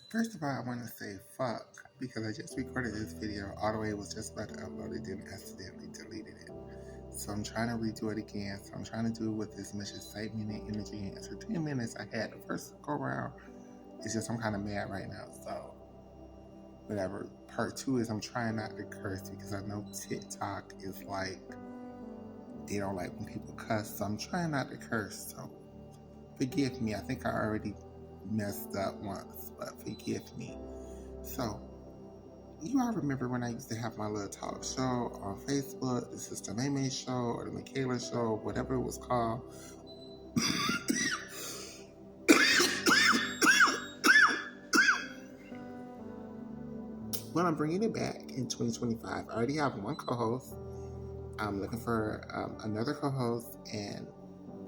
First of all, I want to say fuck because I just recorded this video all the way. It was just about to upload it, then accidentally deleted it. So I'm trying to redo it again. So I'm trying to do it with as much excitement and energy and entertainment as I had the first go around. It's just I'm kind of mad right now. So whatever. Part two is I'm trying not to curse because I know TikTok is like they don't like when people cuss. So I'm trying not to curse. So forgive me. I think I already messed up once, but forgive me. So, you all remember when I used to have my little talk show on Facebook, the Sister Maymay show or the Michaela show, whatever it was called. Well, I'm bringing it back in 2025. I already have one co-host. I'm looking for another co-host, and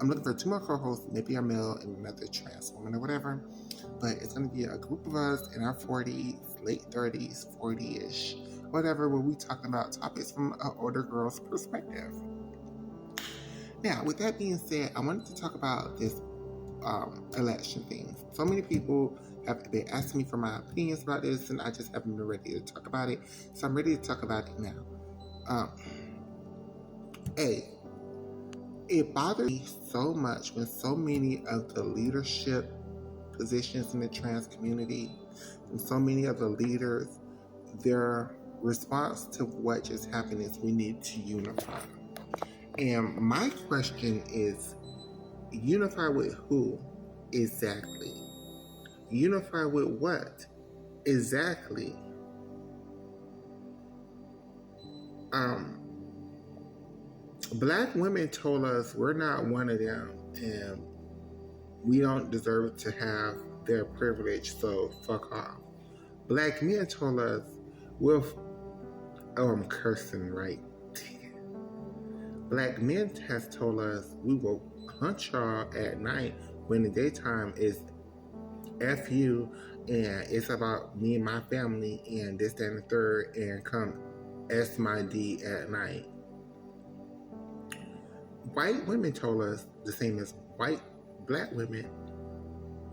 I'm looking for two more co-hosts, maybe a male and another trans woman or whatever. But it's going to be a group of us in our 40s, late 30s, 40-ish, whatever, where we talking about topics from an older girl's perspective. Now, with that being said, I wanted to talk about this election thing. So many people have been asking me for my opinions about this, and I just haven't been ready to talk about it. So I'm ready to talk about it now. It bothers me so much when so many of the leadership positions in the trans community and so many of the leaders, their response to what just happened is we need to unify. And my question is, unify with who exactly? Unify with what exactly? Black women told us we're not one of them and we don't deserve to have their privilege, so fuck off. Black men told us, I'm cursing, right? Black men has told us we will hunt y'all at night when the daytime is F you and it's about me and my family and this, that, and the third, and come S my D at night. White women told us the same as black women.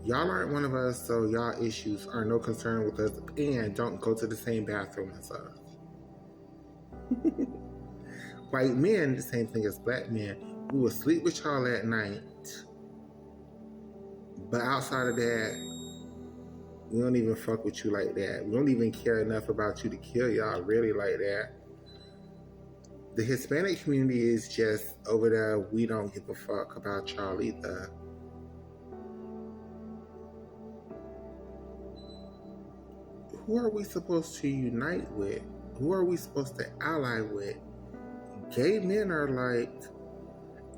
Y'all aren't one of us, so y'all issues are no concern with us, and don't go to the same bathroom as us. White men, the same thing as black men, we will sleep with y'all at night, but outside of that, we don't even fuck with you like that. We don't even care enough about you to kill y'all really like that. The Hispanic community is just over there. We don't give a fuck about y'all either. Who are we supposed to unite with? Who are we supposed to ally with? Gay men are like,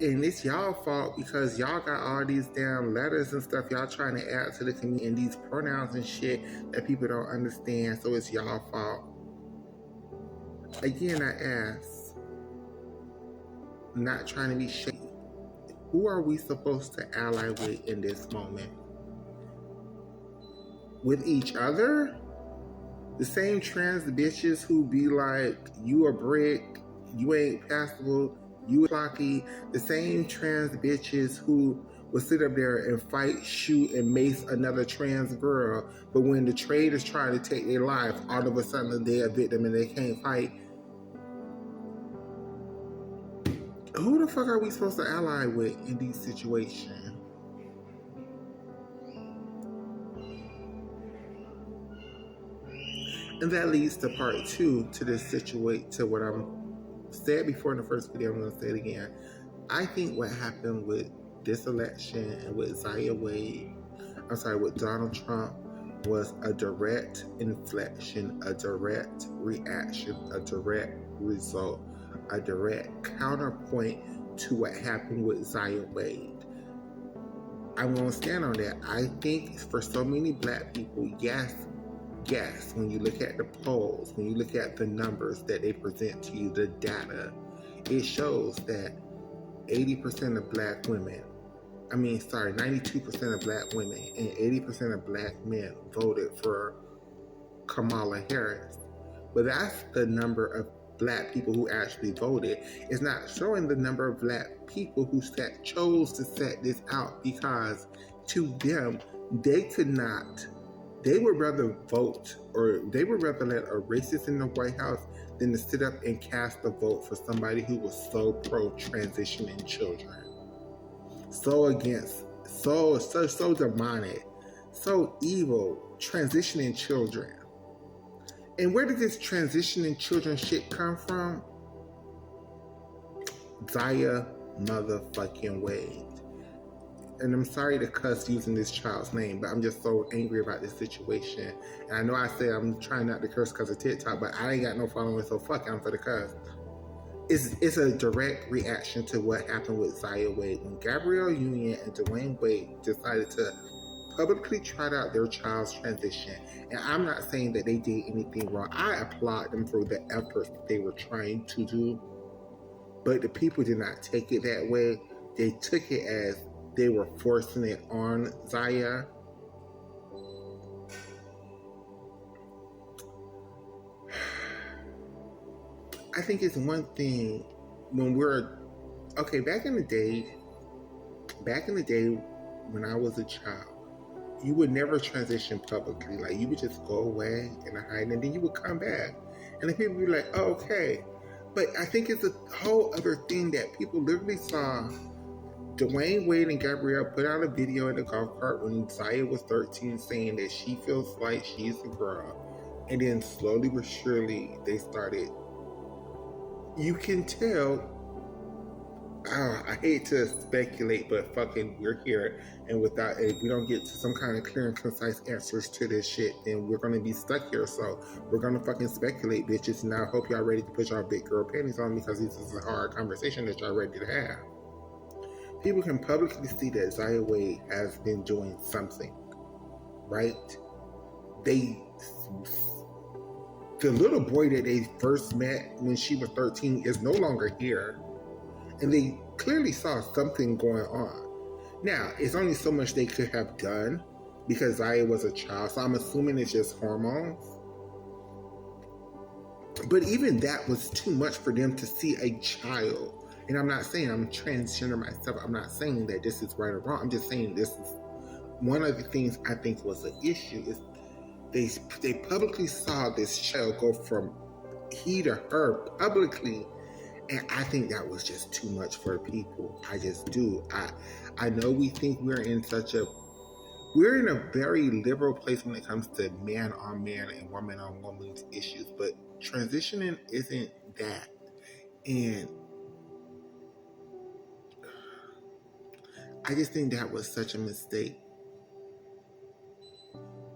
and it's y'all fault because y'all got all these damn letters and stuff y'all trying to add to the community and these pronouns and shit that people don't understand, so it's y'all fault. Again, I ask, not trying to be shady, who are we supposed to ally with in this moment? With each other? The same trans bitches who be like, you a brick, you ain't passable, you clocky. The same trans bitches who will sit up there and fight, shoot, and mace another trans girl, but when the trade is trying to take their life, all of a sudden they're a victim and they can't fight. Who the fuck are we supposed to ally with in these situations? And that leads to part two to this situation, to what I'm said before in the first video, I'm going to say it again. I think what happened with this election and with with Donald Trump was a direct inflection, a direct reaction, a direct result, a direct counterpoint to what happened with Zaya Wade. I'm going to stand on that. I think for so many black people, yes, when you look at the polls, when you look at the numbers that they present to you, the data, it shows that 80% of black women, 92% of black women and 80% of black men voted for Kamala Harris. But that's the number of black people who actually voted. It's not showing the number of black people who chose to set this out, because to them, they could not They would rather vote, or they would rather let a racist in the White House than to sit up and cast a vote for somebody who was so pro transitioning children, so against, so demonic, so evil, transitioning children. And where did this transitioning children shit come from? Zaya motherfucking Wade. And I'm sorry to cuss using this child's name, but I'm just so angry about this situation. And I know I say I'm trying not to curse because of TikTok, but I ain't got no following, so fuck it, I'm for the cuss. It's a direct reaction to what happened with Zaya Wade. When Gabrielle Union and Dwayne Wade decided to publicly trot out their child's transition, and I'm not saying that they did anything wrong. I applaud them for the efforts that they were trying to do, but the people did not take it that way. They took it as they were forcing it on Zaya. I think it's one thing when we're okay. Back in the day when I was a child, you would never transition publicly. Like, you would just go away and hide, and then you would come back, and then people would be like, "Oh, okay." But I think it's a whole other thing that people literally saw. Dwayne Wade and Gabrielle put out a video in the golf cart when Zaya was 13 saying that she feels like she's a girl. And then slowly but surely they started. You can tell. I hate to speculate, but fucking we're here. And if we don't get to some kind of clear and concise answers to this shit, then we're going to be stuck here. So we're going to fucking speculate, bitches. And I hope y'all ready to put y'all big girl panties on, because this is a hard conversation that y'all ready to have. People can publicly see that Zaya Wade has been doing something, right? The little boy that they first met when she was 13 is no longer here. And they clearly saw something going on. Now, it's only so much they could have done because Zaya was a child, so I'm assuming it's just hormones. But even that was too much for them to see a child. And I'm not saying I'm transgender myself. I'm not saying that this is right or wrong. I'm just saying this is one of the things I think was an issue is they publicly saw this child go from he to her publicly, and I think that was just too much for people. I just do. I know we think we're in a very liberal place when it comes to man on man and woman on woman issues, but transitioning isn't that. And I just think that was such a mistake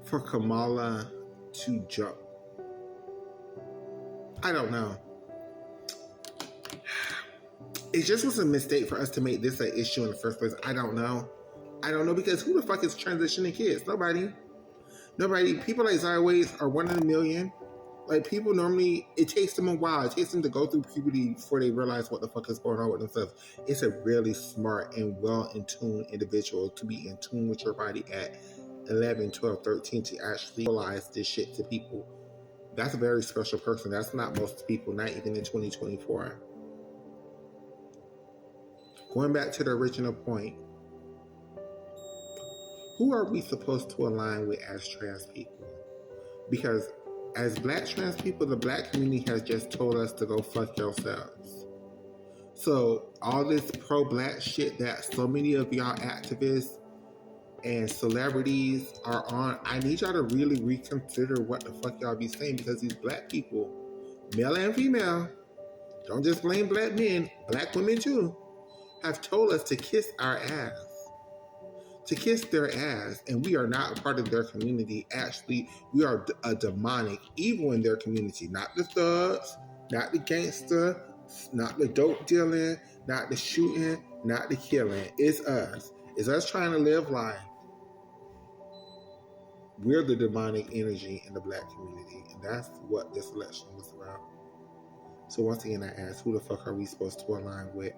for Kamala to jump. I don't know. It just was a mistake for us to make this an issue in the first place. I don't know because who the fuck is transitioning kids? Nobody. People like Zaya Wade are 1 in a million. Like, people normally, it takes them a while. It takes them to go through puberty before they realize what the fuck is going on with themselves. It's a really smart and well-in-tune individual to be in tune with your body at 11, 12, 13 to actually realize this shit to people. That's a very special person. That's not most people, not even in 2024. Going back to the original point, who are we supposed to align with as trans people? Because as black trans people, the black community has just told us to go fuck yourselves. So all this pro-black shit that so many of y'all activists and celebrities are on, I need y'all to really reconsider what the fuck y'all be saying, because these black people, male and female, don't just blame black men, black women too, have told us to kiss our ass. To kiss their ass, and we are not a part of their community. Actually, we are a demonic evil in their community. Not the thugs, not the gangster, not the dope dealing, not the shooting, not the killing. It's us. It's us trying to live life. We're the demonic energy in the black community, and that's what this election was about. So once again, I ask, who the fuck are we supposed to align with?